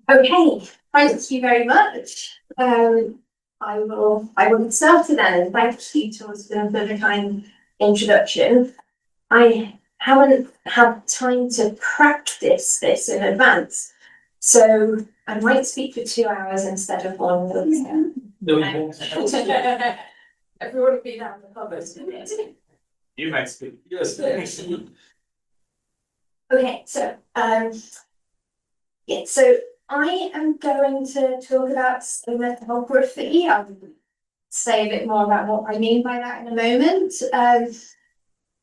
Okay, thank you very much. I will get started then, and thank you to us for the kind introduction. I haven't had time to practice this in advance, so I might speak for 2 hours instead of one. No, you won't. Everyone will be down the covers. You might speak. Yes. Okay, so so I am going to talk about sematography. I'll say a bit more about what I mean by that in a moment.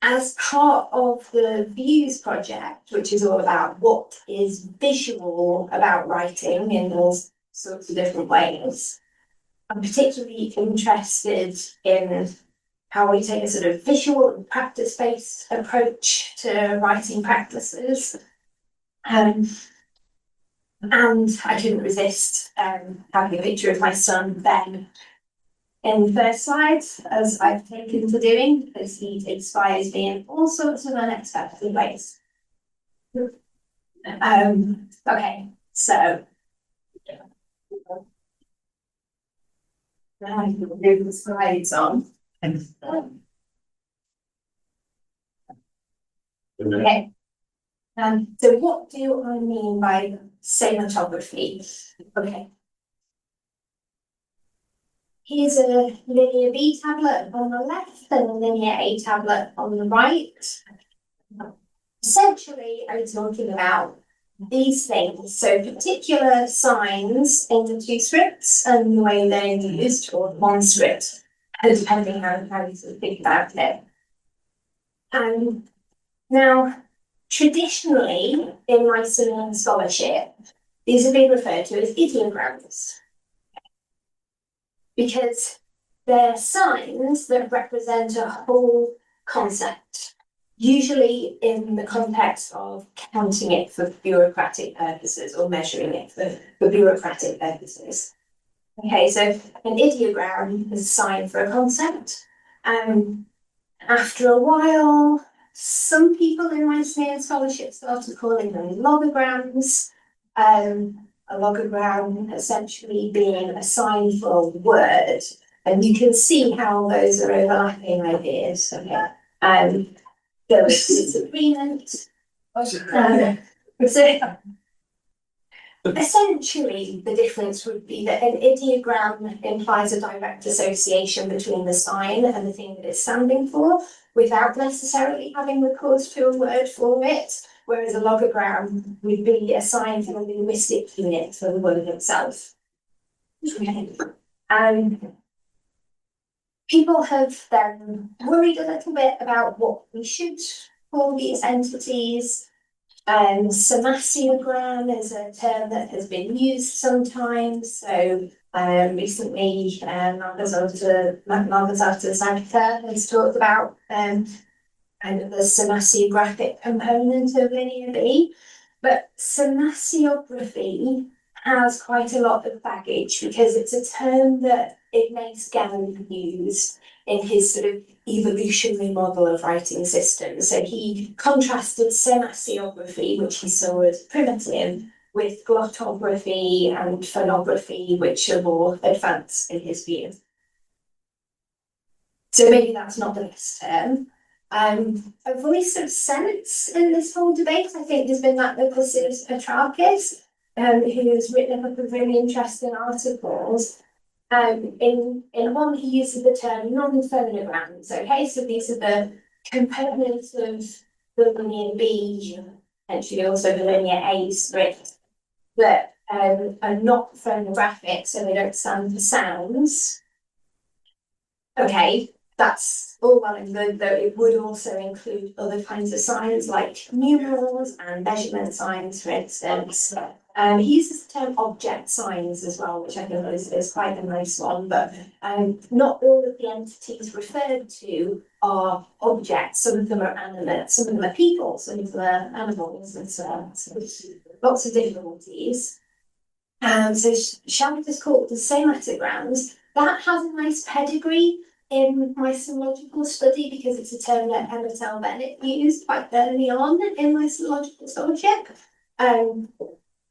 As part of the Views project, which is all about what is visual about writing in all sorts of different ways, I'm particularly interested in how we take a sort of visual and practice-based approach to writing practices. And I couldn't resist having a picture of my son, Ben, in the first slide, as I've taken to doing, because he inspires me in all sorts of unexpected ways. Okay, so now I can move the slides on. Okay. So what do I mean by sematography? Okay. Here's a linear B tablet on the left and a linear A tablet on the right. Essentially, I'm talking about these things. So particular signs in the two scripts and the way they're used, or one script, depending how you sort of think about it. Now, traditionally, in my scholarship, these have been referred to as ideograms, because they're signs that represent a whole concept, usually in the context of counting it for bureaucratic purposes or measuring it for bureaucratic purposes. Okay, so an ideogram is a sign for a concept. After a while, some people in my scholarship started calling them logograms. A logogram essentially being a sign for a word, and you can see how those are overlapping ideas. Okay, there was disagreement. So essentially, the difference would be that an ideogram implies a direct association between the sign and the thing that it's standing for, without necessarily having recourse to a word for it. Whereas a logogram would be a sign for the linguistic unit for the word itself. People have then worried a little bit about what we should call these entities. Sematography is a term that has been used sometimes. So recently, Nagazata Sagta has talked about kind of the sematographic component of linear B, but sematography has quite a lot of baggage because it's a term that Ignace Gallon used in his sort of evolutionary model of writing systems. So he contrasted sematography, which he saw as primitive, with glottography and phonography, which are more advanced in his view. So maybe that's not the best term. A voice of sense in this whole debate, I think there's been that Nicholas Petrakis, who has written a couple of really interesting articles. In one, he uses the term non-phonograms. Okay, so these are the components of the linear B, potentially also the linear A script, that are not phonographic, so they don't stand for sounds. Okay, that's all well and good, though it would also include other kinds of signs like numerals and measurement signs, for instance. He uses the term object signs as well, which I think is quite a nice one, but not all of the entities referred to are objects. Some of them are animate, some of them are people, some of them are animals, and so on. So lots of difficulties. So shall we just call it the sematograms? That has a nice pedigree in my semological study because it's a term that Emerson Bennett used quite early on in my semological scholarship.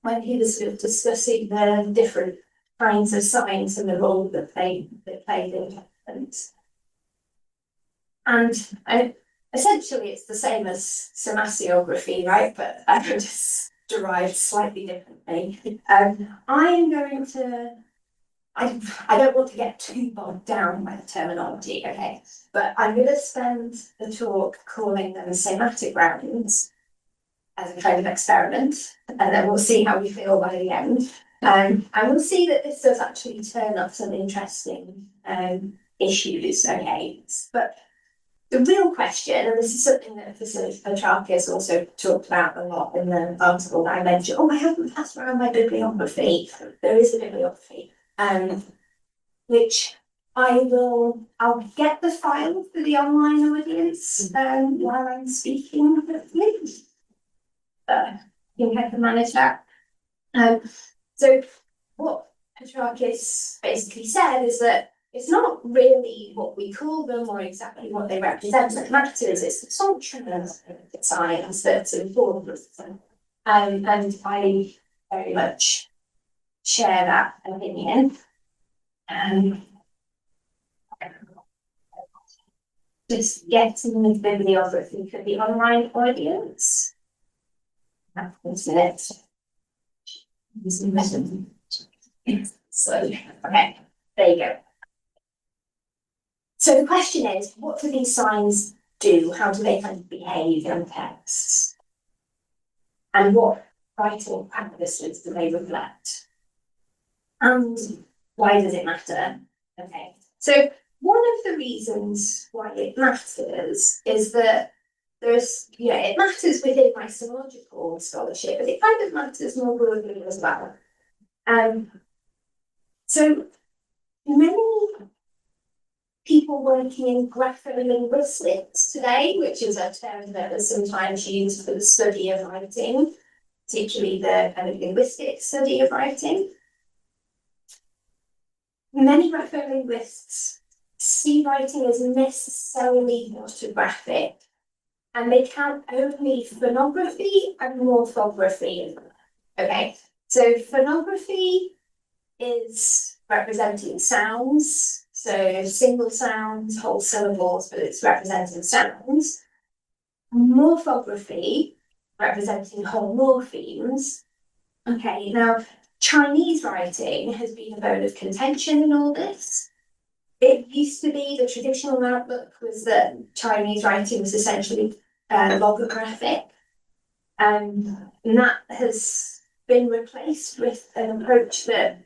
when he was sort of discussing the different kinds of signs and the role that they played in development. And essentially it's the same as sematography, right? But just derived slightly differently. I'm going to, I don't want to get too bogged down by the terminology, okay? But I'm going to spend the talk calling them sematograms as a kind of experiment, and then we'll see how we feel by the end. And we'll see that this does actually turn up some interesting issues, okay? But the real question, and this is something that Petrarchus also talked about a lot in the article that I mentioned. Oh, I haven't passed around my bibliography. There is a bibliography, which I'll get the file for the online audience while I'm speaking, hopefully. I think I can manage that. So what Petrarchus basically said is that it's not really what we call them or exactly what they represent that matters, it's the function of science that's important. And I very much share that opinion. Just getting the bibliography for the online audience. That's it. So, okay, there you go. So the question is, what do these signs do? How do they kind of behave in texts? And what writing practices do they reflect? And why does it matter? Okay, so one of the reasons why it matters is that it matters within my semological scholarship, but it kind of matters more broadly as well. So many people working in grapholinguistics today, which is a term that is sometimes used for the study of writing, particularly the kind of linguistic study of writing. Many grapholinguists see writing as necessarily orthographic, and they count only phonography and morphography. Okay, so phonography is representing sounds, so single sounds, whole syllables, but it's representing sounds. Morphography, representing whole morphemes. Okay, now Chinese writing has been a bone of contention in all this. It used to be the traditional outlook was that Chinese writing was essentially logographic, and that has been replaced with an approach that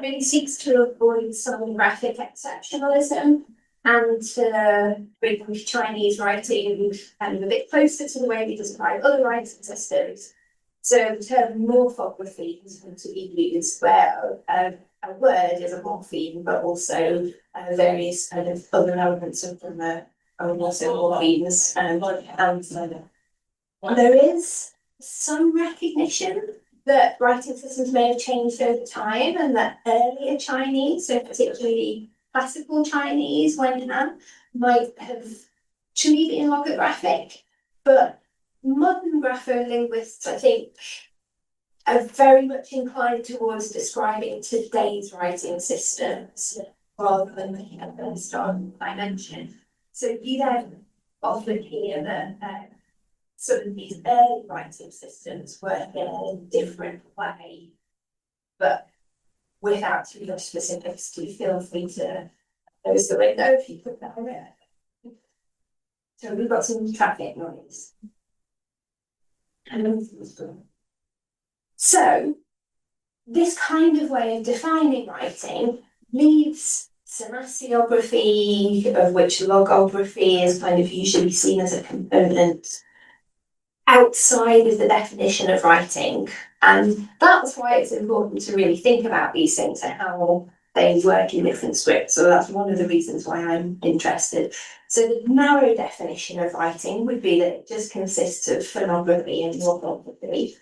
really seeks to avoid sonographic exceptionalism and to bring Chinese writing kind of a bit closer to the way we describe other writing systems. So the term morphography is going to be used where a word is a morpheme, but also various kind of other elements of them are also morphemes. And there is some recognition that writing systems may have changed over time, and that earlier Chinese, so particularly classical Chinese, when might have truly been logographic, but modern grapholinguists, I think, are very much inclined towards describing today's writing systems rather than looking at the historical dimension. So you then often hear that sort of these early writing systems work in a different way, but without too much specifics, do feel free to close the window if you put that in. So we've got some traffic noise. So this kind of way of defining writing leaves sematography, of which logography is kind of usually seen as a component, outside of the definition of writing. And that's why it's important to really think about these things and how they work in different scripts. So that's one of the reasons why I'm interested. So the narrow definition of writing would be that it just consists of phonography and logography.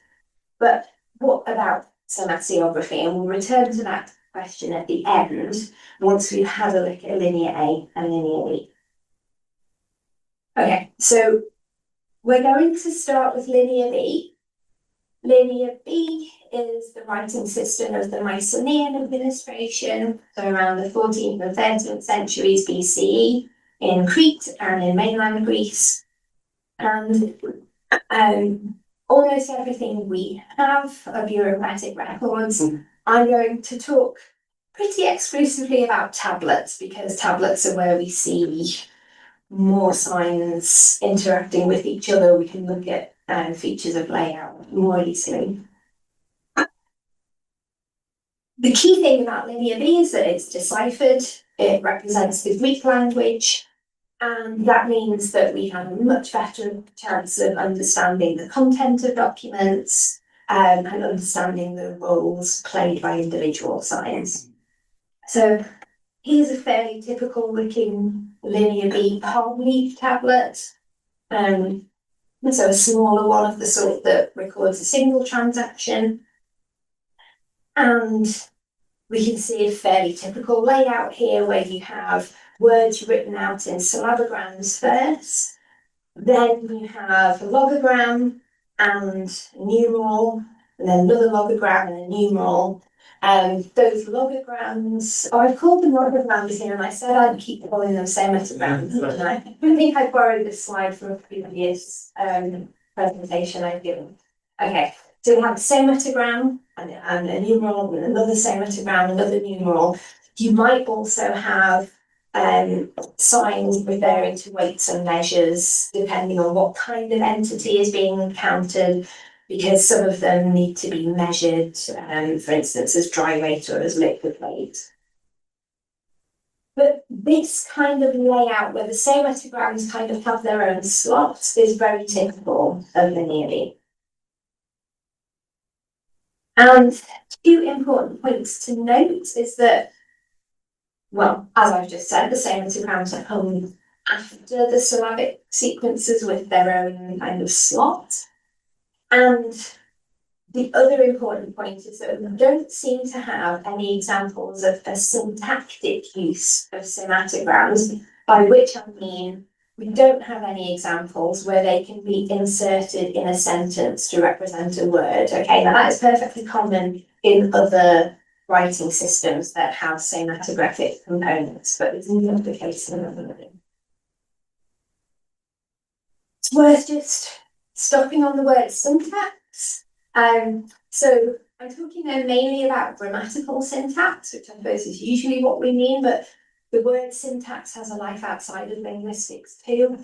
But what about sematography? And we'll return to that question at the end, once we've had a look at linear A and linear B. Okay, so we're going to start with linear B. Linear B is the writing system of the Mycenaean administration, so around the 14th and 13th centuries BCE in Crete and in mainland Greece. And almost everything we have are bureaucratic records. I'm going to talk pretty exclusively about tablets because tablets are where we see more signs interacting with each other. We can look at features of layout more easily. The key thing about Linear B is that it's deciphered. It represents the Greek language, and that means that we have a much better chance of understanding the content of documents and understanding the roles played by individual signs. So here's a fairly typical looking Linear B palm leaf tablet. So a smaller one of the sort that records a single transaction. And we can see a fairly typical layout here where you have words written out in syllabograms first. Then you have a logogram and a numeral, and then another logogram and a numeral. Those logograms, I've called them logograms here, and I said I'd keep calling them sematograms. And I think I borrowed this slide from a previous presentation I've given. Okay, so we have a sematogram and a numeral, and another sematogram, another numeral. You might also have signs referring to weights and measures, depending on what kind of entity is being encountered, because some of them need to be measured, for instance, as dry weight or as liquid weight. But this kind of layout, where the sematograms kind of have their own slots, is very typical of Linear B. And two important points to note is that, well, as I've just said, the sematograms come after the syllabic sequences with their own kind of slot. And the other important point is that we don't seem to have any examples of a syntactic use of sematograms, by which I mean we don't have any examples where they can be inserted in a sentence to represent a word. Okay, now that is perfectly common in other writing systems that have sematographic components, but it's not the case in other. It's worth just stopping on the word syntax. So I'm talking there mainly about grammatical syntax, which I suppose is usually what we mean, but the word syntax has a life outside of linguistics too.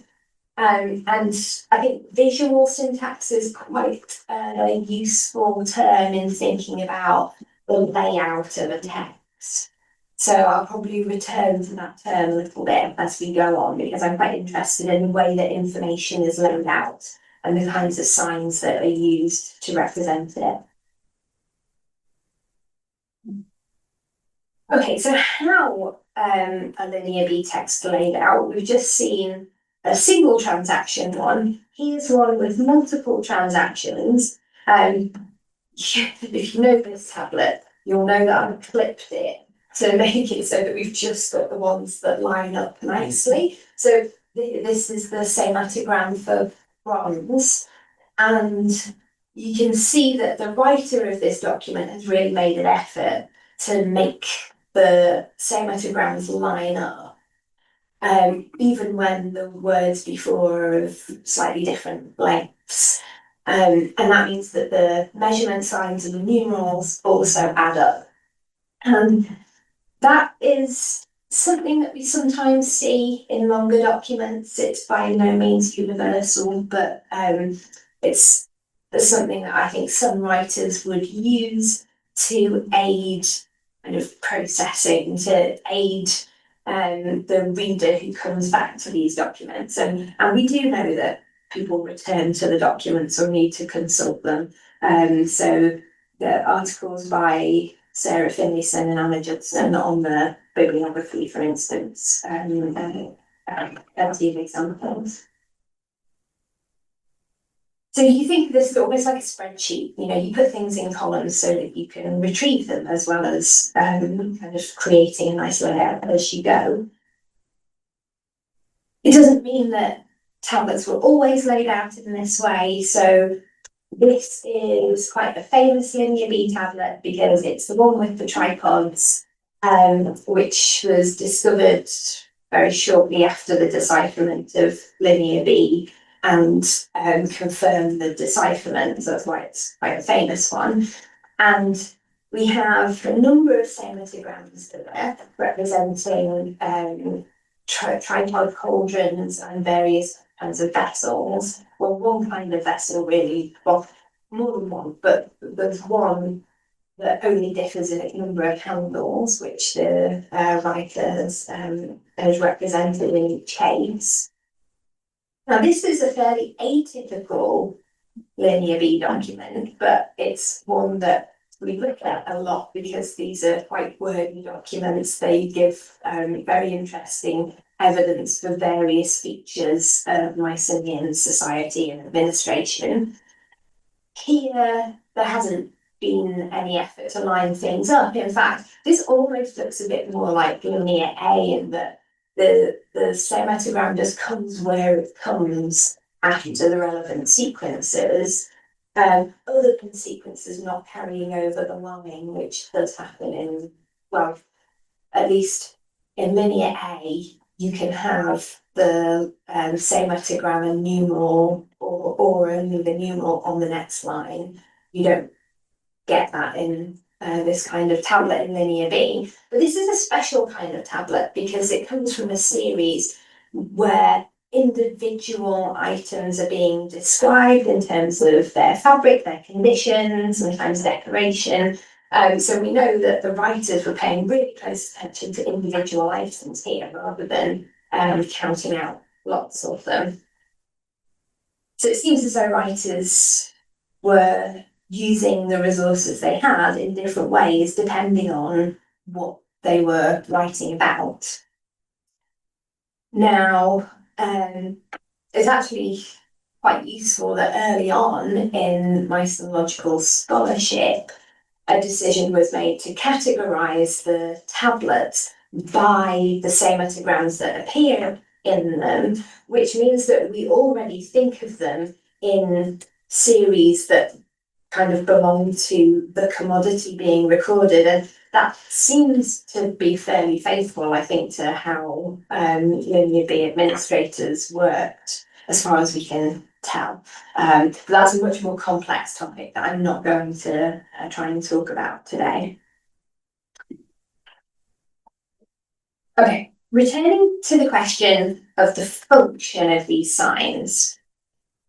And I think visual syntax is quite a useful term in thinking about the layout of a text. So I'll probably return to that term a little bit as we go on, because I'm quite interested in the way that information is laid out and the kinds of signs that are used to represent it. Okay, so how a Linear B text laid out? We've just seen a single transaction one. Here's one with multiple transactions. If you know this tablet, you'll know that I've clipped it to make it so that we've just got the ones that line up nicely. So this is the sematogram for bronze. And you can see that the writer of this document has really made an effort to make the sematograms line up, even when the words before are of slightly different lengths. And that means that the measurement signs and the numerals also add up. And that is something that we sometimes see in longer documents. It's by no means universal, but it's something that I think some writers would use to aid kind of processing, to aid the reader who comes back to these documents. And we do know that people return to the documents or need to consult them. So the articles by Sarah Finlayson and Anna Judson on the bibliography, for instance, plenty of examples. So you think of this as almost like a spreadsheet, you put things in columns so that you can retrieve them, as well as kind of creating a nice layout as you go. It doesn't mean that tablets were always laid out in this way. So This is quite a famous linear B tablet because it's the one with the tripods, which was discovered very shortly after the decipherment of linear B and confirmed the decipherment. So that's why it's quite a famous one. And we have a number of sematograms there representing tripod cauldrons and various kinds of vessels. Well, one kind of vessel really, well, more than one, but there's one that only differs in its number of handles, which the writers has represented in each case. Now, this is a fairly atypical linear B document, but it's one that we look at a lot because these are quite wordy documents. They give very interesting evidence for various features of Mycenaean society and administration. Here, there hasn't been any effort to line things up. In fact, this almost looks a bit more like linear A in that the sematogram just comes where it comes after the relevant sequences. Other than sequences not carrying over the line, which does happen in, well, at least in linear A, you can have the sematogram and numeral or only the numeral on the next line. You don't get that in this kind of tablet in linear B. But this is a special kind of tablet because it comes from a series where individual items are being described in terms of their fabric, their condition, sometimes decoration. So we know that the writers were paying really close attention to individual items here rather than counting out lots of them. So it seems as though writers were using the resources they had in different ways depending on what they were writing about. Now, it's actually quite useful that early on in Mycenological scholarship, a decision was made to categorise the tablets by the sematograms that appear in them, which means that we already think of them in series that kind of belong to the commodity being recorded. And that seems to be fairly faithful, I think, to how linear B administrators worked, as far as we can tell. But that's a much more complex topic that I'm not going to try and talk about today. Okay, returning to the question of the function of these signs,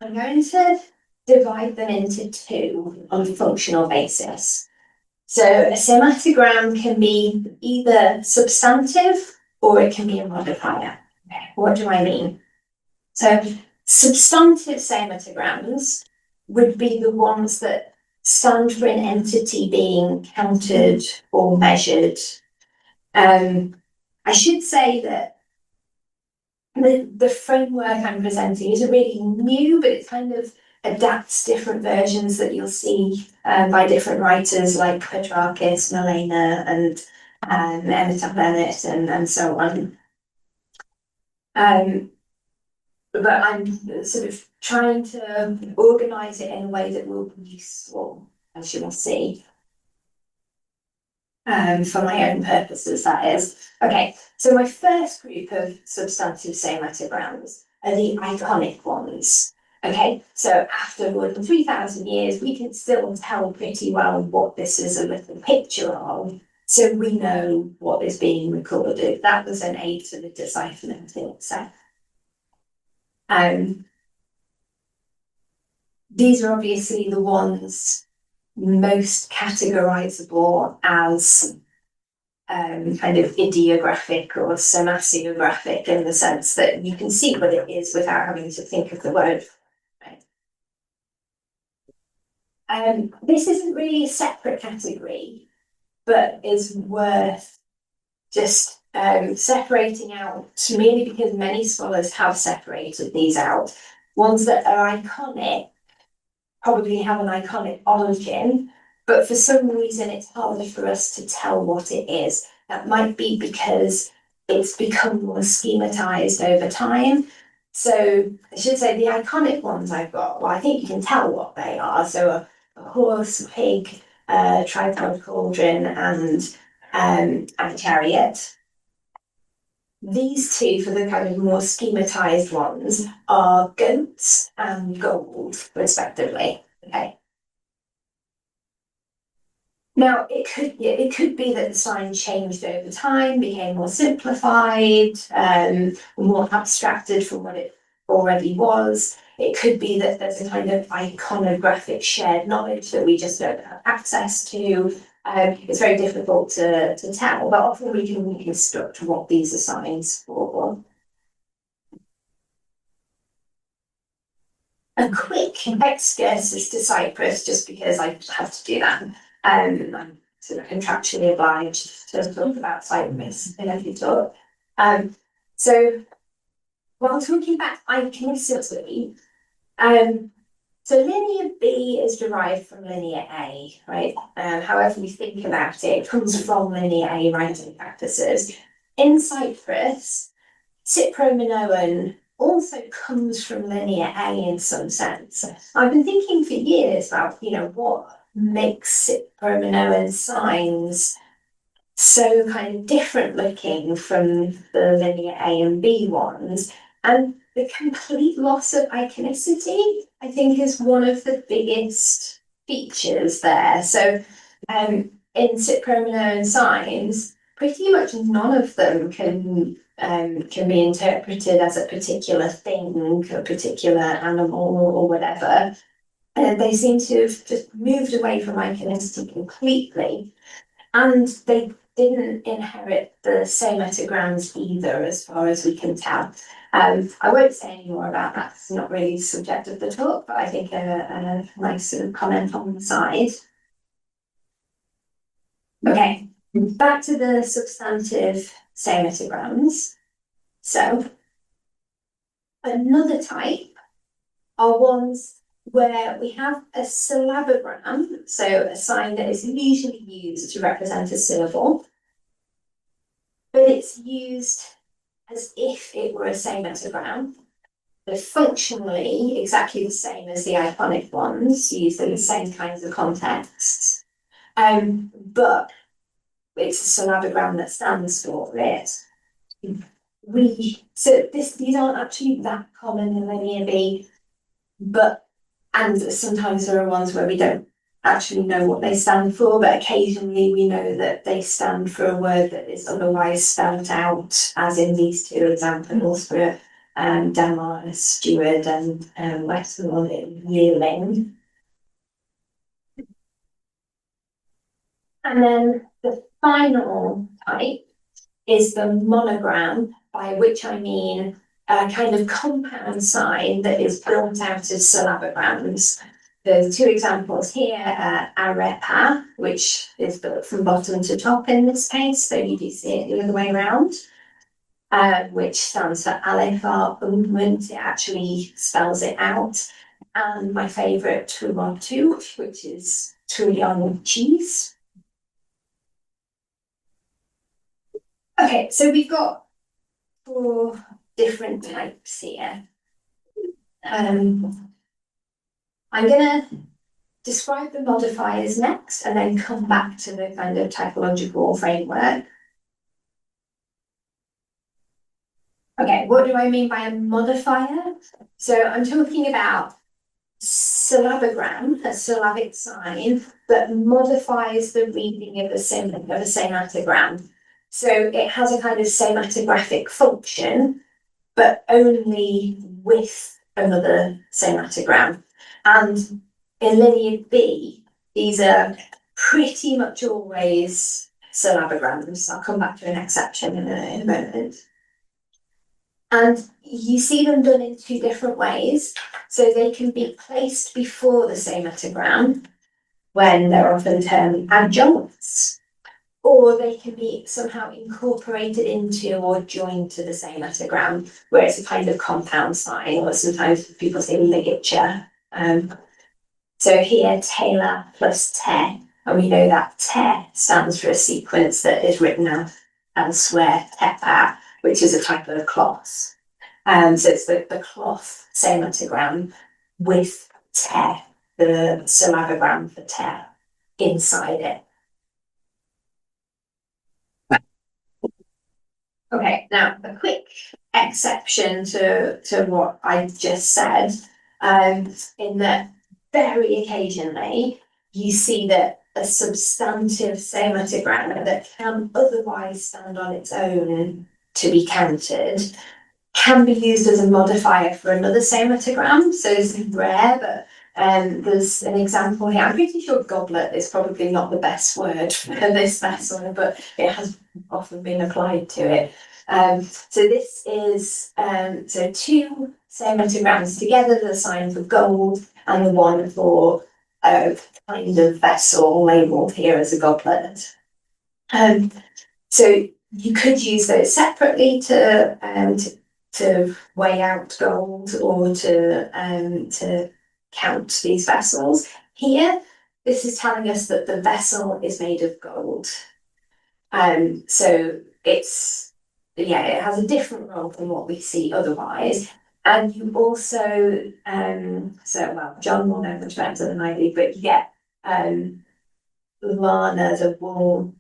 I'm going to divide them into two on a functional basis. So a sematogram can be either substantive or it can be a modifier. Okay, what do I mean? So substantive sematograms would be the ones that stand for an entity being counted or measured. I should say that the framework I'm presenting isn't really new, but it kind of adapts different versions that you'll see by different writers like Petrarchus, Malena, and Emmett Bennett, and so on. But I'm sort of trying to organise it in a way that will be useful, as you will see. For my own purposes, that is. Okay, so my first group of substantive sematograms are the iconic ones. Okay, so after more than 3,000 years, we can still tell pretty well what this is a little picture of, so we know what is being recorded. That was an aid to the decipherment in itself. These are obviously the ones most categorizable as kind of ideographic or sematographic in the sense that you can see what it is without having to think of the word. Right? This isn't really a separate category, but is worth just separating out, merely because many scholars have separated these out. Ones that are iconic probably have an iconic origin, but for some reason it's harder for us to tell what it is. That might be because it's become more schematized over time, So I should say the iconic ones I've got, well, I think you can tell what they are. So a horse, pig, tripod cauldron, and a chariot. These two, for the kind of more schematized ones, are goats and gold, respectively. Okay. Now, it could be that the sign changed over time, became more simplified, more abstracted from what it already was. It could be that there's a kind of iconographic shared knowledge that we just don't have access to. It's very difficult to tell, but often we can reconstruct what these are signs for. A quick excursus to Cyprus, just because I have to do that. I'm sort of contractually obliged to talk about Cyprus in every talk. So while talking about iconicity, so linear B is derived from linear A, right? However we think about it, it comes from linear A writing practices. In Cyprus, Cypro-Minoan also comes from linear A in some sense. I've been thinking for years about, what makes Cypro-Minoan signs so kind of different looking from the linear A and B ones. And the complete loss of iconicity, I think, is one of the biggest features there. So in Cypro-Minoan signs, pretty much none of them can be interpreted as a particular thing, a particular animal or whatever. And they seem to have just moved away from iconicity completely. And they didn't inherit the sematograms either, as far as we can tell. I won't say any more about that. It's not really the subject of the talk, but I think a nice sort of comment on the side. Okay, back to the substantive sematograms. So another type are ones where we have a syllabogram, so a sign that is usually used to represent a syllable, but it's used as if it were a sematogram. They're functionally exactly the same as the iconic ones, used in the same kinds of contexts. But it's a syllabogram that stands for it. These aren't actually that common in linear B, and sometimes there are ones where we don't actually know what they stand for, but occasionally we know that they stand for a word that is otherwise spelled out, as in these two examples for Damar, steward, and Westmore, yearling. And then the final type is the monogram, by which I mean a kind of compound sign that is built out of syllabograms. There's two examples here, arepa, which is built from bottom to top in this case, so you do see it the other way around, which stands for Alefar Undment. It actually spells it out. And my favourite, Tumontu, which is Touillon cheese. Okay, so we've got 4 different types here. I'm going to describe the modifiers next and then come back to the kind of typological framework. Okay, what do I mean by a modifier? So I'm talking about syllabogram, a syllabic sign that modifies the reading of a sematogram. So it has a kind of sematographic function, but only with another sematogram. And in linear B, these are pretty much always syllabograms. I'll come back to an exception in a moment. And you see them done in 2 different ways. So they can be placed before the sematogram, when they're often termed adjuncts, or they can be somehow incorporated into or joined to the sematogram, where it's a kind of compound sign, or sometimes people say ligature. So here, Taylor plus te, and we know that te stands for a sequence that is written out elsewhere, tepa, which is a type of clause. So it's the cloth sematogram with tear, the syllabogram for tear inside it. Okay, now a quick exception to what I just said, in that very occasionally you see that a substantive sematogram that can otherwise stand on its own to be counted can be used as a modifier for another sematogram. So it's rare, but there's an example here. I'm pretty sure goblet is probably not the best word for this vessel, but it has often been applied to it. So this is so two sematograms together, the sign for gold and the one for a kind of vessel labelled here as a goblet. So you could use those separately to weigh out gold or to count these vessels. Here, this is telling us that the vessel is made of gold. So it's, yeah, it has a different role from what we see otherwise. And you also, well, John will know much better than I do, but you get Lana, the wool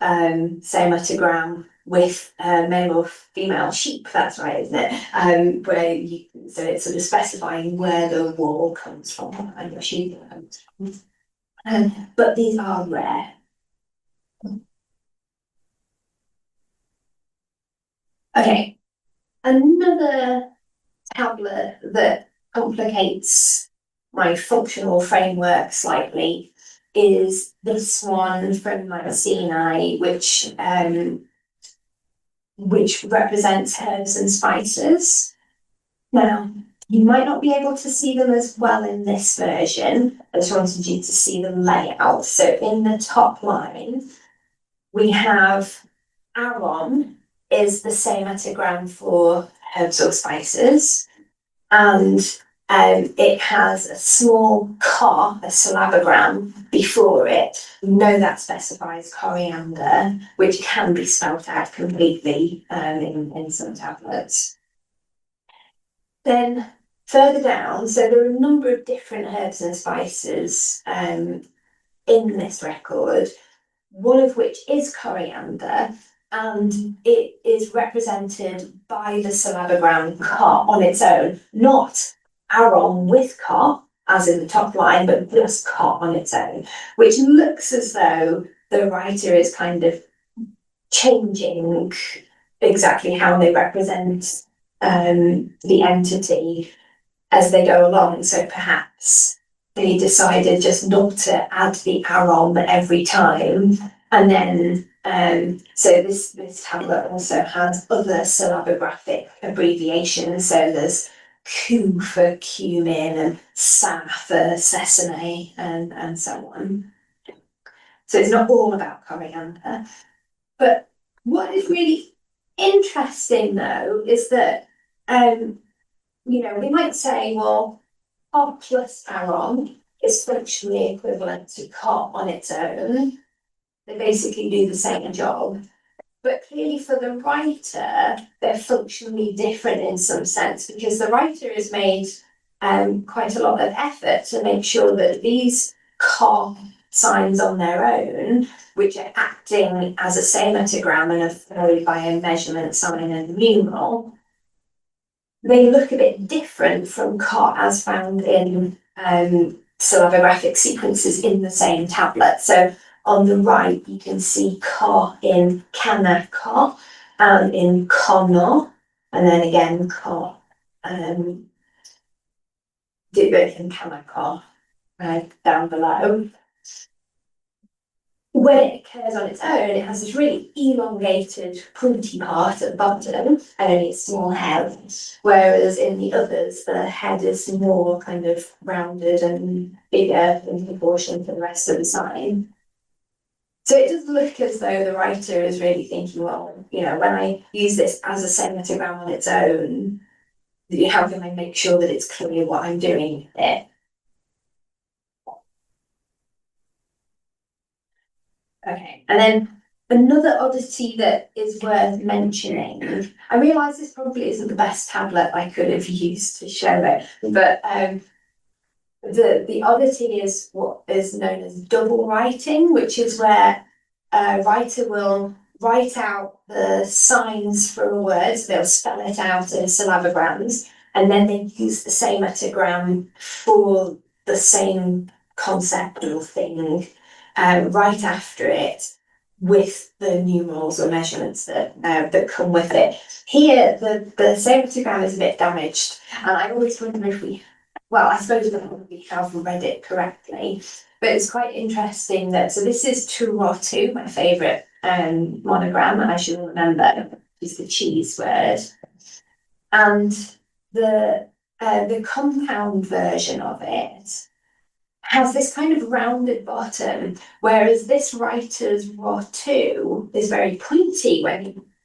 sematogram with male or female sheep, that's right, isn't it? Where you, so it's sort of specifying where the wool comes from and your sheep comes from. But these are rare. Okay, another tablet that complicates my functional framework slightly is this one from Myceni, which represents herbs and spices. Now, you might not be able to see them as well in this version. I just wanted you to see the layout. So in the top line, we have arom is the sematogram for herbs or spices. And it has a small ka, a syllabogram, before it. We know that specifies coriander, which can be spelt out completely in some tablets. Then further down, so there are a number of different herbs and spices in this record, one of which is coriander, and it is represented by the syllabogram ka on its own, not arom with ka, as in the top line, but just ka on its own, which looks as though the writer is kind of changing exactly how they represent the entity as they go along. So perhaps they decided just not to add the arom every time. And then, so this tablet also has other syllabographic abbreviations. So there's Q for cumin and Sa for sesame and so on. So it's not all about coriander. But what is really interesting though is that, we might say, well, ka plus arom is functionally equivalent to ka on its own. They basically do the same job. But clearly for the writer, they're functionally different in some sense, because the writer has made quite a lot of effort to make sure that these ka signs on their own, which are acting as a sematogram and are followed by a measurement sign and a numeral, they look a bit different from ka as found in syllabographic sequences in the same tablet. So on the right, you can see ka in kana ka and in kono, and then again ka in kana ka down below. When it occurs on its own, it has this really elongated, pointy part at the bottom and only a small head, whereas in the others, the head is more kind of rounded and bigger in proportion to the rest of the sign. So it does look as though the writer is really thinking, well, when I use this as a sematogram on its own, how can I make sure that it's clear what I'm doing there? Okay, and then Another oddity that is worth mentioning, I realise this probably isn't the best tablet I could have used to show it, but the oddity is what is known as double writing, which is where a writer will write out the signs for a word, so they'll spell it out in syllabograms, and then they use the sematogram for the same concept or thing right after it, with the numerals or measurements that come with it. Here, the sematogram is a bit damaged, and I always wonder if I suppose we have read it correctly, but it's quite interesting that, so this is 2 my favourite monogram, and I should remember, is the cheese word. And the compound version of it has this kind of rounded bottom, whereas this writer's RA2 is very pointy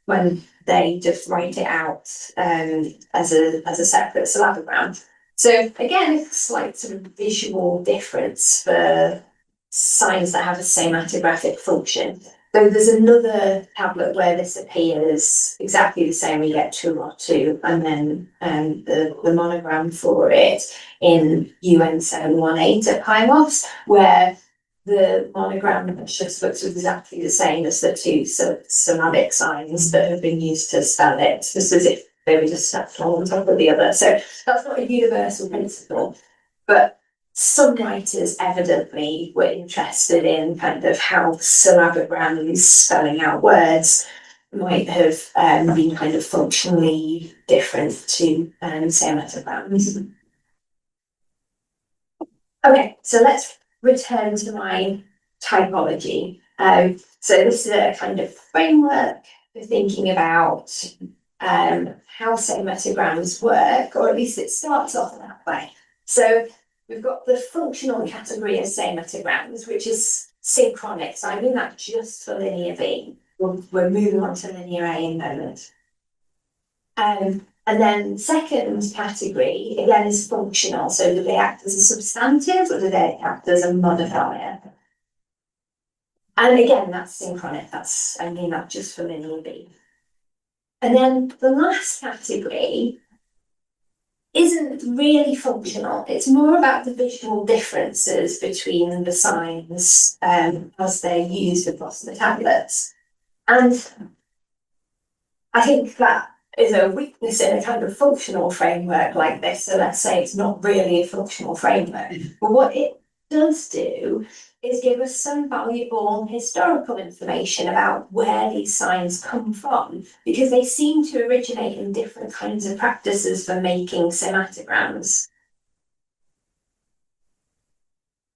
when they just write it out as a separate syllabogram. So again, it's a slight sort of visual difference for signs that have a sematographic function. So there's another tablet where this appears exactly the same. We get 2 and then the monogram for it in UN 718 at Pymos, where the monogram just looks exactly the same as the 2 syllabic signs that have been used to spell it, just as if they were just stacked one on top of the other. So that's not a universal principle, but some writers evidently were interested in kind of how syllabograms spelling out words might have been kind of functionally different to sematograms. Okay, so let's return to my typology. So this is a kind of framework for thinking about how sematograms work, or at least it starts off that way. So we've got the functional category of sematograms, which is synchronic. So I mean that just for linear B. We're moving on to linear A in a moment. And then second category, again, is functional. So do they act as a substantive or do they act as a modifier? And again, that's synchronic. I mean that just for linear B. And then the last category isn't really functional. It's more about the visual differences between the signs as they're used across the tablets. And I think that is a weakness in a kind of functional framework like this. So let's say it's not really a functional framework. But what it does do is give us some valuable historical information about where these signs come from, because they seem to originate in different kinds of practices for making sematograms.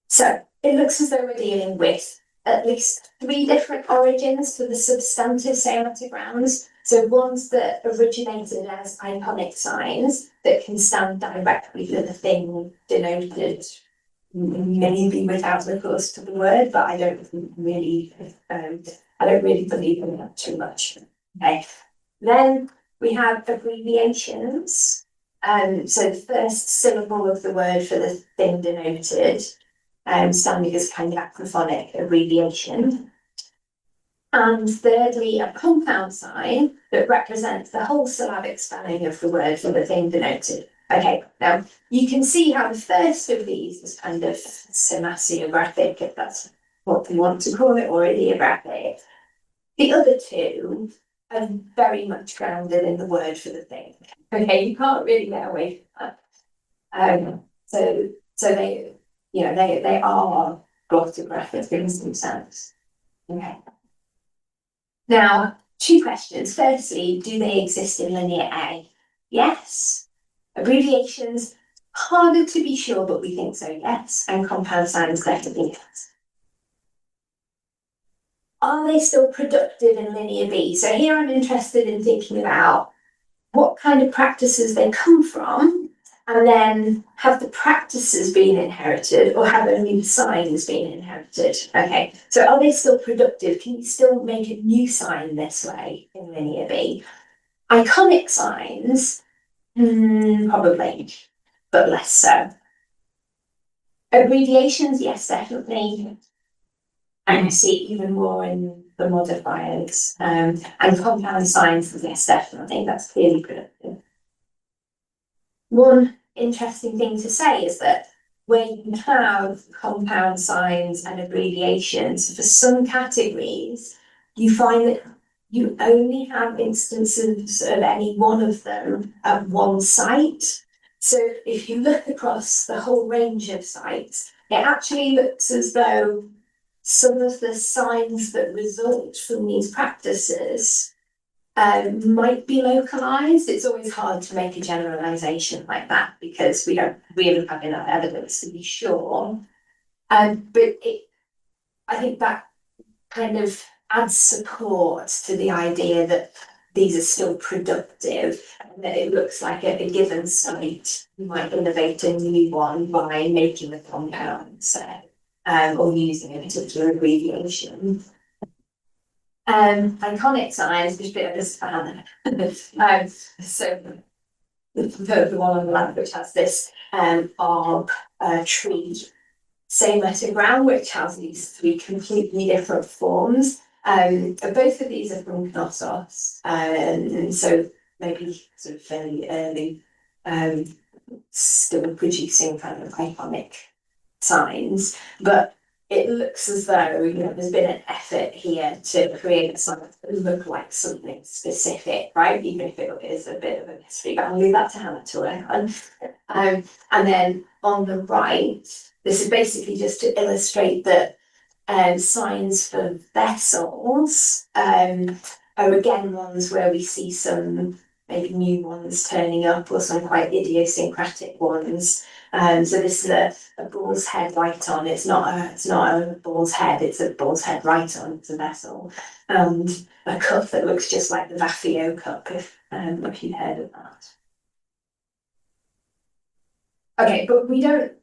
So it looks as though we're dealing with at least 3 different origins for the substantive sematograms. So ones that originated as iconic signs that can stand directly for the thing denoted, maybe without recourse to the word, but I don't really believe in that too much. Okay. Then we have abbreviations. So the first syllable of the word for the thing denoted, standing as kind of acrophonic abbreviation. And thirdly, a compound sign that represents the whole syllabic spelling of the word for the thing denoted. Okay, now you can see how the first of these is kind of semasiographic, if that's what we want to call it, or ideographic. The other 2 are very much grounded in the word for the thing. Okay, you can't really get away from that. So they are glottographic things themselves. Okay. Now, 2 questions. Firstly, do they exist in linear A? Yes. Abbreviations, harder to be sure, but we think so, yes. And compound signs, definitely yes. Are they still productive in linear B? So here I'm interested in thinking about what kind of practices they come from, and then have the practices been inherited, or have only the signs been inherited? Okay, so are they still productive? Can you still make a new sign this way in linear B? Iconic signs, probably, but less so. Abbreviations, yes, definitely. And I see even more in the modifiers, and compound signs, yes, definitely, that's clearly productive. One interesting thing to say is that where you have compound signs and abbreviations, for some categories, you find that you only have instances of any one of them at one site. So if you look across the whole range of sites, it actually looks as though some of the signs that result from these practices might be localized. It's always hard to make a generalization like that because we don't really have enough evidence to be sure. But I think that kind of adds support to the idea that these are still productive and that it looks like at a given site you might innovate a new one by making the compounds or using a particular abbreviation. Iconic signs, which bit of a spanner. So the one on the left, which has this arb tree sematogram, which has these three completely different forms. Both of these are from Knossos, and so maybe sort of fairly early, still producing kind of iconic signs, but it looks as though there's been an effort here to create a sign that look like something specific, right? Even if it is a bit of a mystery, but I'll leave that to Hannah to work on. And then on the right, this is basically just to illustrate that signs for vessels are again ones where we see some maybe new ones turning up or some quite idiosyncratic ones. So this is a bull's head right-on. It's not a bull's head, it's a bull's head right-on, it's a vessel. And a cup that looks just like the Vaffio cup, if you've heard of that. Okay, but we don't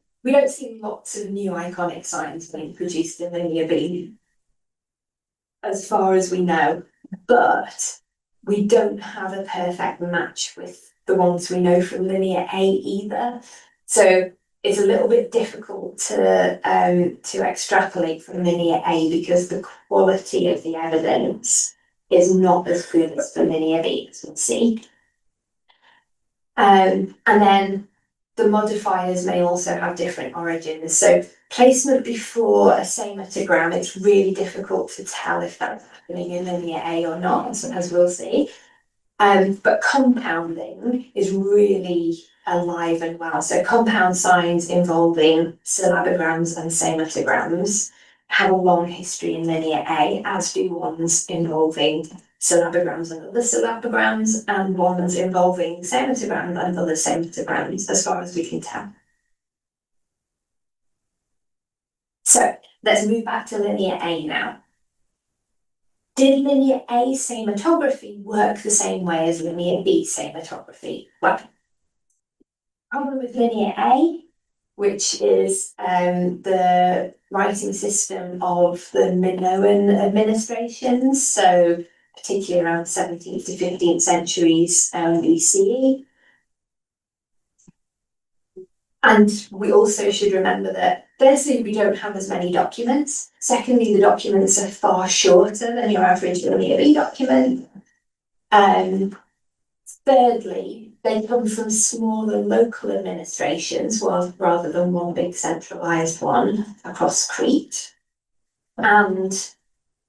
see lots of new iconic signs being produced in Linear B, as far as we know, but we don't have a perfect match with the ones we know from Linear A either. So it's a little bit difficult to extrapolate from Linear A because the quality of the evidence is not as good as for Linear B, as we'll see. And then the modifiers may also have different origins. So placement before a sematogram, it's really difficult to tell if that's happening in Linear A or not, as we'll see. But compounding is really alive and well. So compound signs involving syllabograms and sematograms have a long history in Linear A, as do ones involving syllabograms and other syllabograms, and ones involving sematograms and other sematograms, as far as we can tell. So let's move back to Linear A now. Did Linear A sematography work the same way as Linear B sematography? Well, problem with Linear A, which is the writing system of the Minoan administrations, so particularly around 17th to 15th centuries BCE. And we also should remember that firstly, we don't have as many documents. Secondly, the documents are far shorter than your average Linear B document. Thirdly, they come from smaller local administrations rather than one big centralised one across Crete. And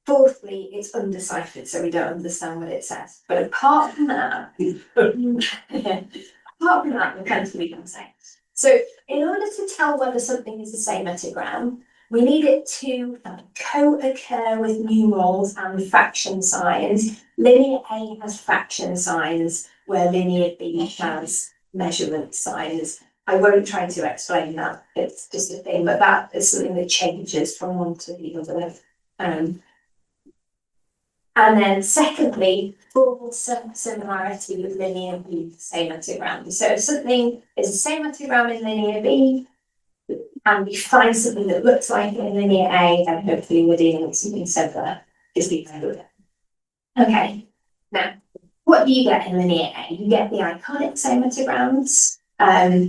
fourthly, it's undeciphered, so we don't understand what it says. But apart from that, we can say. So in order to tell whether something is a sematogram, we need it to co-occur with numerals and fraction signs. Linear A has fraction signs, where Linear B has measurement signs. I won't try to explain that, it's just a thing, but that is something that changes from one to the other. And then secondly, full similarity with Linear B sematogram. So if something is a sematogram in Linear B, and we find something that looks like it in Linear A, then hopefully we're dealing with something similar. Just be kind of it. Okay, now, what do you get in Linear A? You get the iconic sematograms.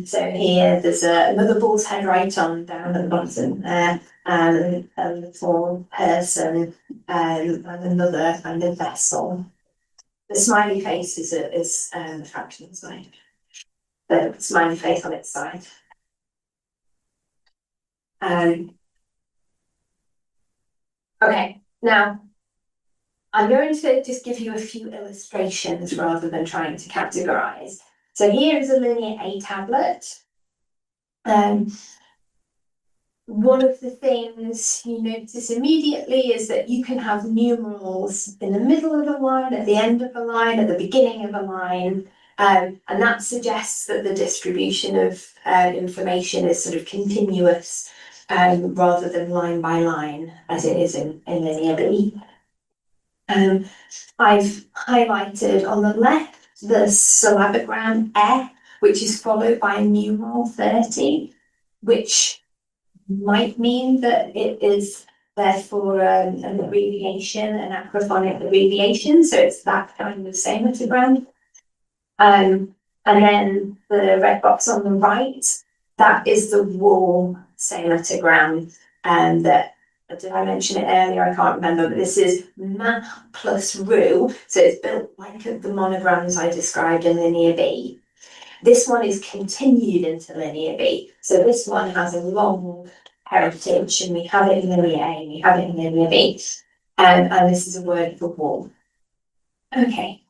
So here there's another bull's head right on down at the bottom there, a little person, and another kind of vessel. The smiley face is a fraction side. The smiley face on its side. Okay, now I'm going to just give you a few illustrations rather than trying to categorize. So here is a linear A tablet. One of the things you notice immediately is that you can have numerals in the middle of a line, at the end of a line, at the beginning of a line, and that suggests that the distribution of information is sort of continuous rather than line by line, as it is in linear B. I've highlighted on the left the syllabogram E, which is followed by a numeral 30, which might mean that it is therefore an abbreviation, an acrophonic abbreviation, so it's that kind of sematogram. And then the red box on the right, that is the wall sematogram, and that, did I mention it earlier? I can't remember, but this is ma plus ru, so it's built like the monograms I described in linear B. This one is continued into linear B, so this one has a long heritage, and we have it in linear A, and we have it in linear B, and this is a word for wall. Okay.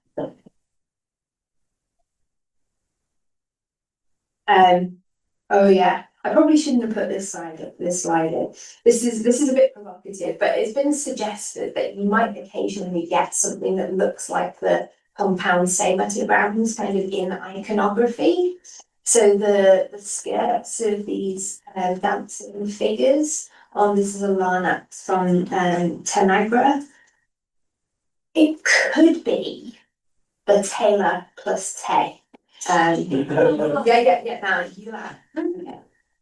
Oh yeah, I probably shouldn't have put this slide in. This is a bit provocative, but it's been suggested that you might occasionally get something that looks like the compound sematograms kind of in iconography. So the skirts of these dancing figures this is a Larnax from Tanagra. It could be the tailor plus te. Now you laugh.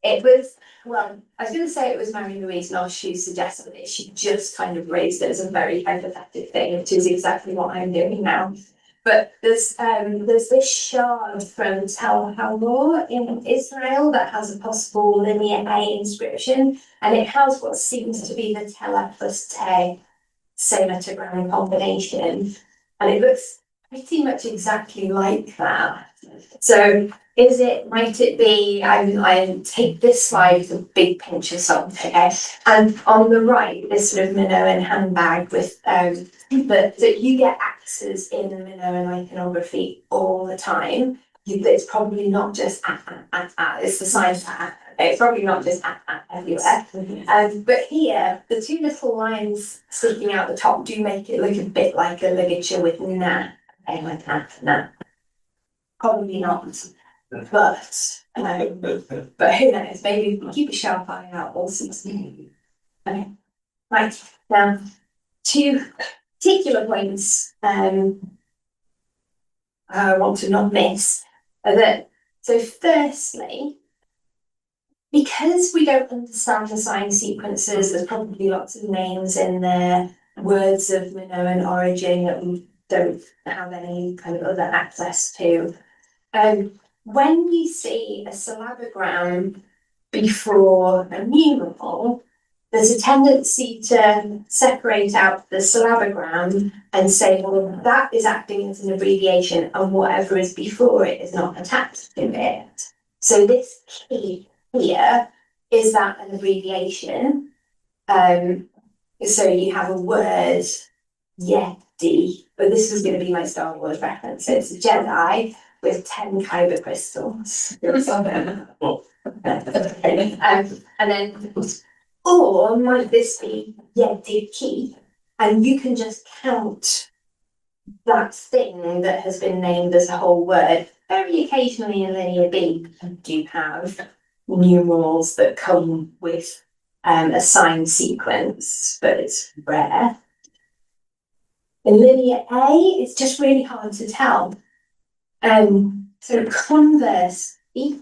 It was, well, I was going to say it was Marie-Louise Noche who suggested it. She just kind of raised it as a very hypothetical thing, which is exactly what I'm doing now. But there's this shard from Tel Halor in Israel that has a possible linear A inscription, and it has what seems to be the Tela plus Te sematogram combination, and it looks pretty much exactly like that. So might it be, I take this slide with a big pinch of salt, okay? And on the right, this sort of Minoan handbag with, so you get axes in the Minoan iconography all the time. It's probably not just it's the sign for it's probably not just everywhere. But here, the two little lines sticking out the top do make it look a bit like a ligature with na, okay, like that, na. Probably not. But who knows? Maybe keep a sharp eye out also. Okay. Right. Now, two particular points I want to not miss are that, so firstly, because we don't understand the sign sequences, there's probably lots of names in there, words of Minoan origin that we don't have any kind of other access to. When we see a syllabogram before a numeral, there's a tendency to separate out the syllabogram and say, well, that is acting as an abbreviation, and whatever is before it is not attached to it. So this key here is that an abbreviation. So you have a word, Yeti, but this was going to be my Star Wars reference. So it's a Jedi with 10 kyber crystals. And then, or might this be Yeti key? And you can just count that thing that has been named as a whole word. Very occasionally in linear B, you do have numerals that come with a sign sequence, but it's rare. In linear A, it's just really hard to tell. So conversely,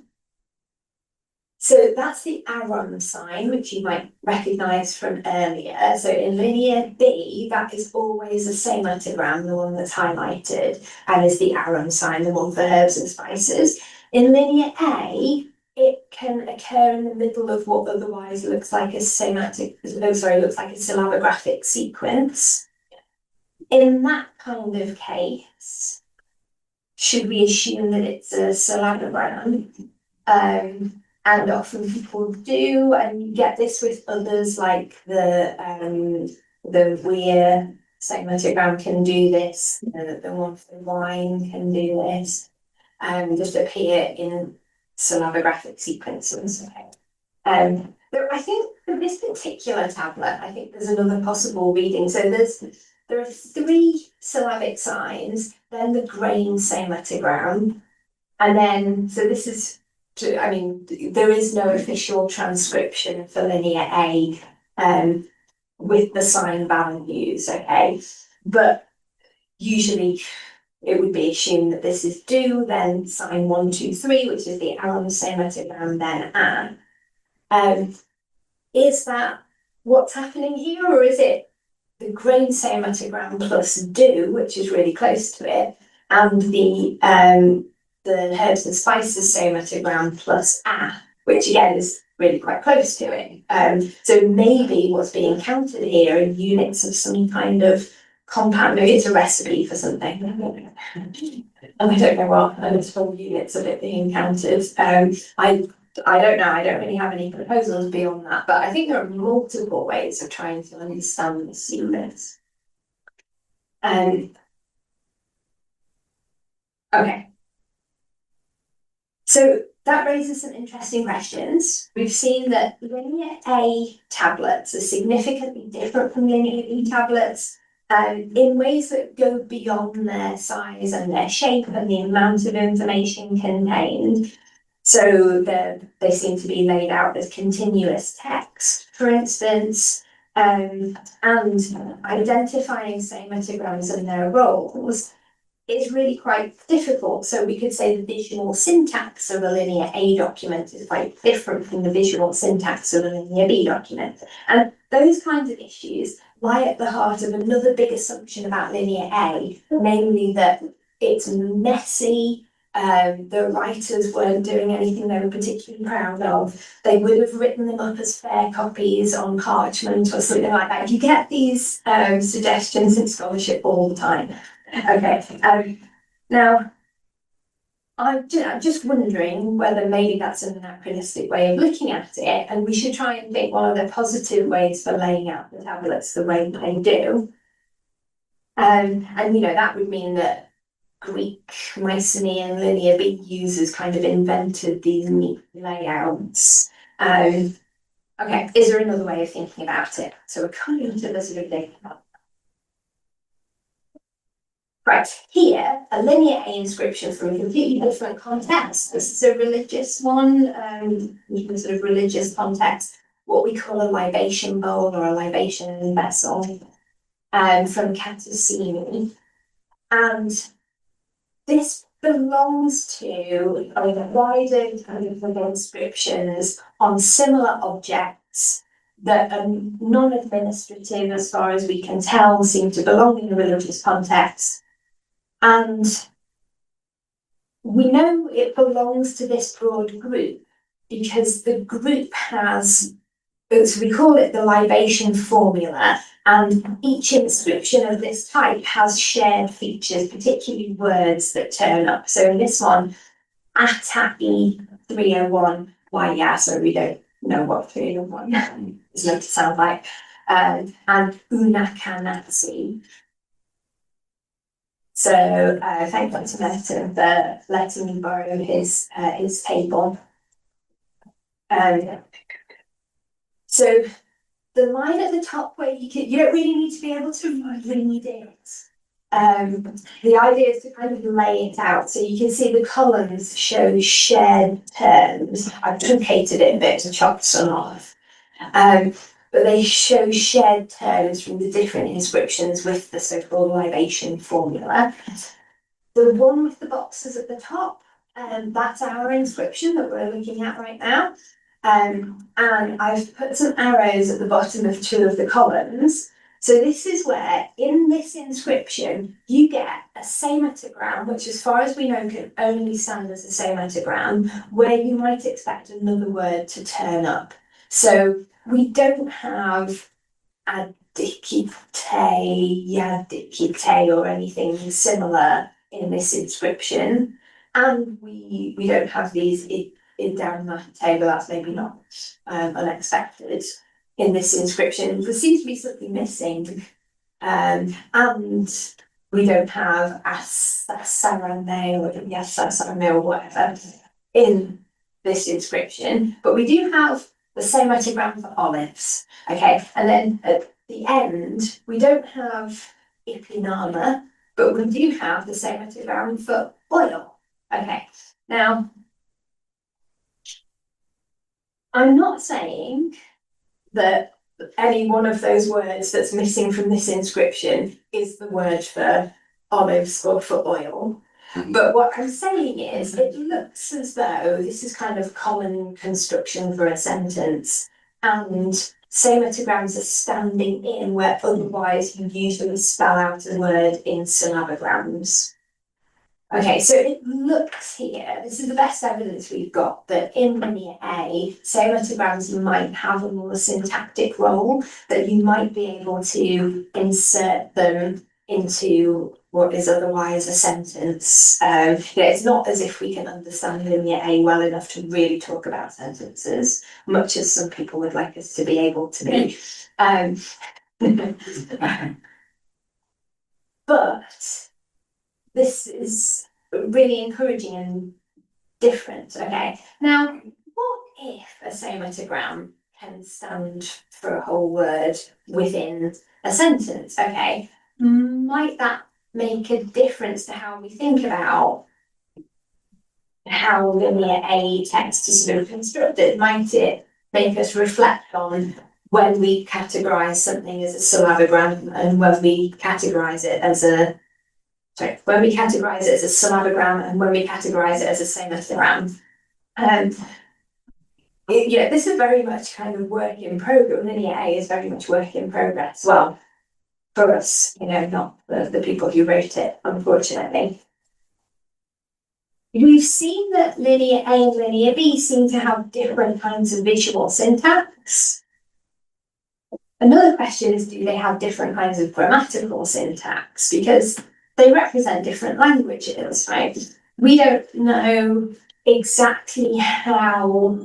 so that's the arum sign, which you might recognize from earlier. So in linear B, that is always a sematogram, the one that's highlighted, and is the arum sign, the one for herbs and spices. In linear A, it can occur in the middle of what otherwise looks like a syllabographic sequence. In that kind of case, should we assume that it's a syllabogram? And often people do, and you get this with others like the Weir sematogram can do this, the one for wine can do this, just appear in syllabographic sequences. But I think for this particular tablet, I think there's another possible reading. So there are 3 syllabic signs, then the grain sematogram, and then, so this is, I mean, there is no official transcription for linear A with the sign values, okay? But usually it would be assumed that this is do, then sign 1, 2, 3, which is the Allen sematogram, then A. Is that what's happening here, or is it the grain sematogram plus do, which is really close to it, and the herbs and spices sematogram plus A, which again is really quite close to it. So maybe what's being counted here are units of some kind of compound. Maybe it's a recipe for something. I don't know what, and it's for units of it being counted. I don't know. I don't really have any proposals beyond that, but I think there are multiple ways of trying to understand the sequence. Okay. So that raises some interesting questions. We've seen that linear A tablets are significantly different from linear B tablets in ways that go beyond their size and their shape and the amount of information contained. So they seem to be laid out as continuous text, for instance, and identifying sematograms and their roles is really quite difficult. So we could say the visual syntax of a linear A document is quite different from the visual syntax of a linear B document. And those kinds of issues lie at the heart of another big assumption about linear A, namely that it's messy. The writers weren't doing anything they were particularly proud of. They would have written them up as fair copies on parchment or something like that. You get these suggestions in scholarship all the time. Okay, now I'm just wondering whether maybe that's an anachronistic way of looking at it, and we should try and think what are the positive ways for laying out the tablets the way they do. And that would mean that Greek, Mycenaean, linear B users kind of invented these neat layouts. Okay, is there another way of thinking about it? So we're coming to the sort of thing. Right, here, a linear A inscription from a completely different context. This is a religious one, in sort of religious context, what we call a libation bowl or a libation vessel, from Cassini. And this belongs to a wider kind of inscriptions on similar objects that are non-administrative as far as we can tell, seem to belong in a religious context. And we know it belongs to this broad group because the group has, so we call it the libation formula, and each inscription of this type has shared features, particularly words that turn up. So in this one, Ataki 301, why yeah, so we don't know what 301 is meant to sound like, and Unakanatsu. So thank Dr. Merton for letting me borrow his table. So the line at the top where you don't really need to be able to read it. The idea is to kind of lay it out. So you can see the columns show shared terms. I've truncated it a bit to chop some off. But they show shared terms from the different inscriptions with the so-called libation formula. The one with the boxes at the top, that's our inscription that we're looking at right now. And I've put some arrows at the bottom of 2 of the columns. So this is where, in this inscription, you get a sematogram, which as far as we know can only stand as a sematogram, where you might expect another word to turn up. So we don't have adikite, yadikite, or anything similar in this inscription. And we don't have these ideograms, but that's maybe not unexpected in this inscription. There seems to be something missing. And we don't have asarame or yasasarame or whatever in this inscription, but we do have the sematogram for olives. Okay, and then at the end, we don't have ipinama, but we do have the sematogram for oil. Okay, now I'm not saying that any one of those words that's missing from this inscription is the word for olives or for oil. But what I'm saying is, it looks as though this is kind of common construction for a sentence, and sematograms are standing in where otherwise you usually spell out a word in syllabograms. Okay, so it looks here, this is the best evidence we've got, that in linear A, sematograms might have a more syntactic role, that you might be able to insert them into what is otherwise a sentence. It's not as if we can understand linear A well enough to really talk about sentences, much as some people would like us to be able to be. But this is really encouraging and different. Okay, now what if a sematogram can stand for a whole word within a sentence? Okay, might that make a difference to how we think about how linear A text is sort of constructed? Might it make us reflect on when we categorize something as a syllabogram and when we categorize it as a when we categorize it as a syllabogram and when we categorize it as a sematogram? This is very much kind of work in progress. Linear A is very much work in progress. Well, for us, not the people who wrote it, unfortunately. We've seen that linear A and linear B seem to have different kinds of visual syntax. Another question is, do they have different kinds of grammatical syntax? Because they represent different languages, right? We don't know exactly how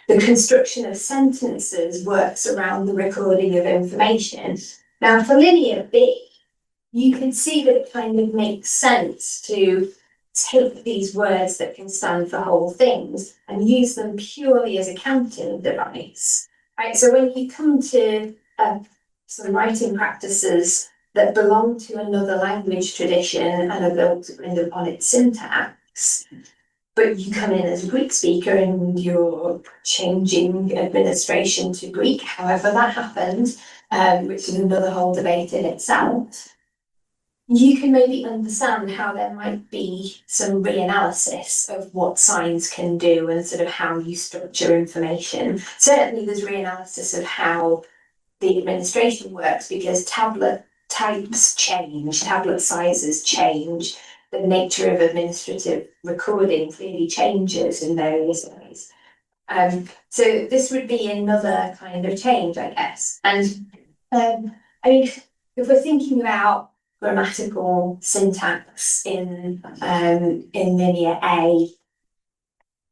the construction of sentences works around the recording of information. Now, for linear B, you can see that it kind of makes sense to take these words that can stand for whole things and use them purely as a counting device. Right, so when you come to some writing practices that belong to another language tradition and are built upon its syntax, but you come in as a Greek speaker and you're changing administration to Greek, however that happens, which is another whole debate in itself, you can maybe understand how there might be some reanalysis of what signs can do and sort of how you structure information. Certainly there's reanalysis of how the administration works, because tablet types change, tablet sizes change, the nature of administrative recording clearly changes in various ways. So this would be another kind of change, I guess. And if we're thinking about grammatical syntax in linear A,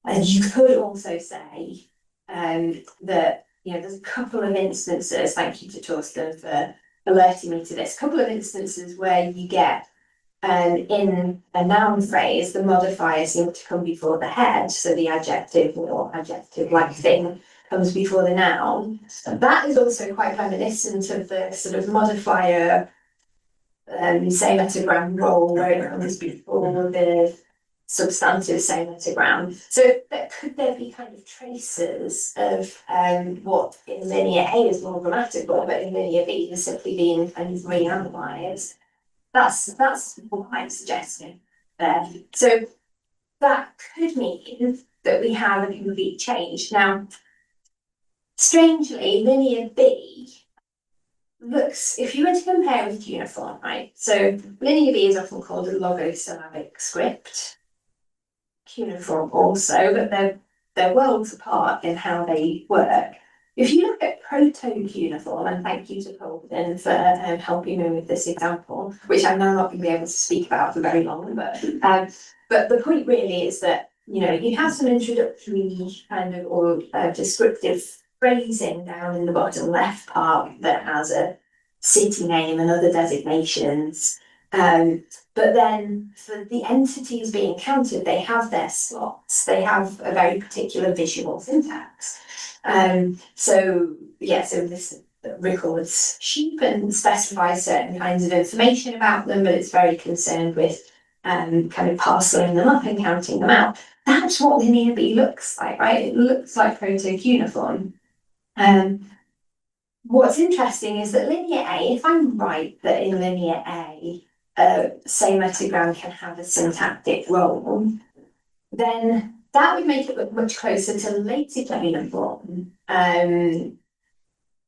and you could also say that there's a couple of instances, thank you to Torsten for alerting me to this, couple of instances where you get in a noun phrase, the modifier seems to come before the head, so the adjective or adjective-like thing comes before the noun. That is also quite reminiscent of the sort of modifier sematogram role where it comes before the substantive sematogram. So could there be kind of traces of what in linear A is more grammatical, but in linear B is simply being kind of reanalyzed? That's what I'm suggesting there. So that could mean that we have a complete change. Now, strangely, linear B looks, if you were to compare with cuneiform, right? So Linear B is often called a logosyllabic script. Cuneiform also, but they're worlds apart in how they work. If you look at proto-cuneiform, and thank you to Colvin for helping me with this example, which I'm now not going to be able to speak about for very long, but the point really is that, you know, you have some introductory kind of or descriptive phrasing down in the bottom left part that has a city name and other designations. But then for the entities being counted, they have their slots. They have a very particular visual syntax. So this records sheep and specifies certain kinds of information about them, but it's very concerned with kind of parceling them up and counting them out. That's what Linear B looks like, right? It looks like proto-cuneiform. What's interesting is that Linear A, if I'm right that in Linear A, sematogram can have a syntactic role, then that would make it look much closer to later cuneiform, to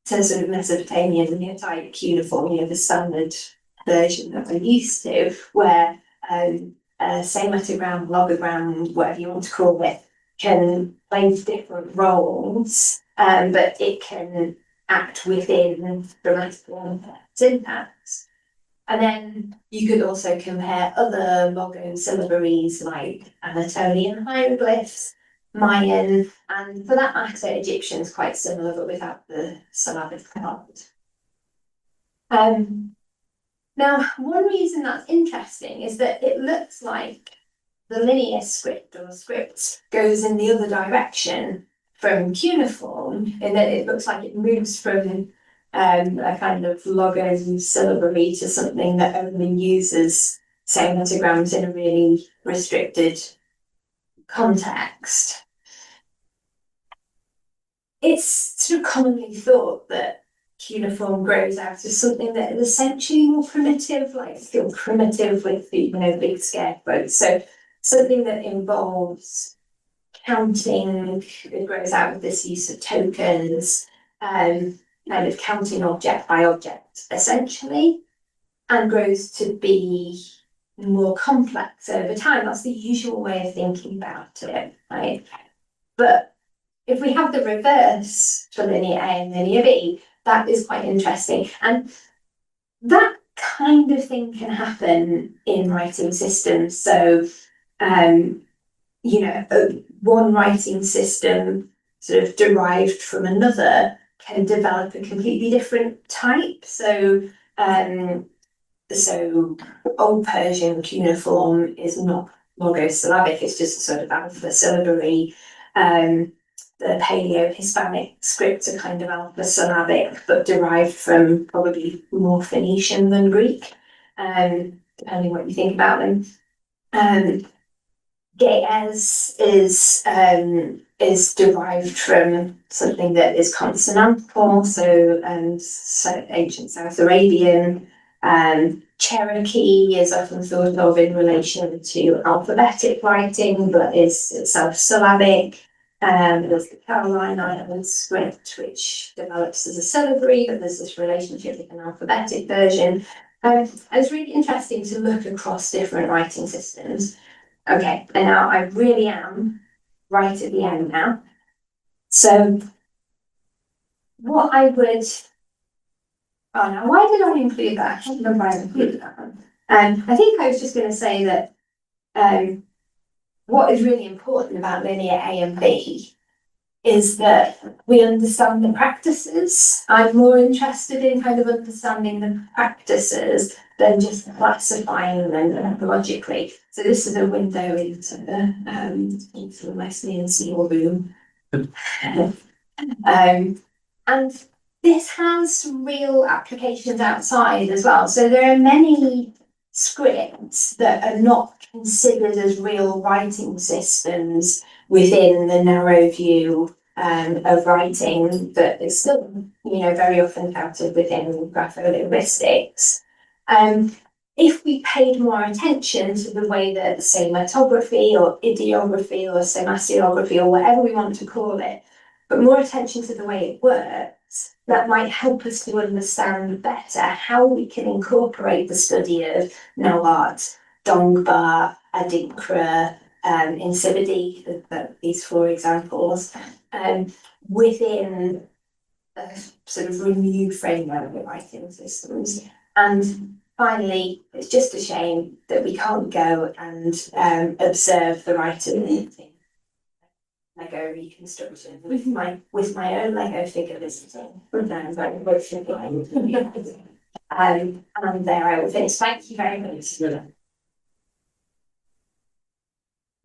sort of Mesopotamian Neolithic cuneiform, you know, the standard version that we're used to, where sematogram, logogram, whatever you want to call it, can play different roles, but it can act within grammatical syntax. And then you could also compare other logosyllabaries like Anatolian hieroglyphs, Mayan, and for that matter, Egyptian's quite similar, but without the syllabic part. Now, one reason that's interesting is that it looks like the linear script or script goes in the other direction from cuneiform, in that it looks like it moves from a kind of logosyllabary to something that only uses sematograms in a really restricted context. It's sort of commonly thought that cuneiform grows out of something that is essentially more primitive, like still primitive with the, you know, big scare quotes. So something that involves counting, it grows out of this use of tokens, kind of counting object by object, essentially, and grows to be more complex over time. That's the usual way of thinking about it, right? But if we have the reverse for linear A and linear B, that is quite interesting. And that kind of thing can happen in writing systems. So, you know, one writing system sort of derived from another can develop a completely different type. So, Old Persian cuneiform is not logosyllabic, it's just a sort of alpha syllabary. The Paleo-Hispanic scripts are kind of alpha syllabic, but derived from probably more Phoenician than Greek, depending what you think about them. Ge'ez is derived from something that is consonantal, so ancient South Arabian. Cherokee is often thought of in relation to alphabetic writing, but is itself syllabic. There's the Caroline Islands script, which develops as a syllabary, but there's this relationship with an alphabetic version. And it's really interesting to look across different writing systems. Okay, and now I really am right at the end now. So what I would, oh now why did I include that? I don't know why I included that one. I think I was just going to say that what is really important about linear A and B is that we understand the practices. I'm more interested in kind of understanding the practices than just classifying them methodologically. So this is a window into the Wesleyan Seal Room. And this has real applications outside as well. So there are many scripts that are not considered as real writing systems within the narrow view of writing, but it's still, you know, very often counted within grapholinguistics. If we paid more attention to the way that sematography or ideography or semasiography or whatever we want to call it, but more attention to the way it works, that might help us to understand better how we can incorporate the study of no art, Dongba, Adinkra, Incividi, these four examples, within a sort of renewed framework of writing systems. And finally, it's just a shame that we can't go and observe the writing Lego reconstruction with my own Lego figure visiting. And there I will finish. Thank you very much.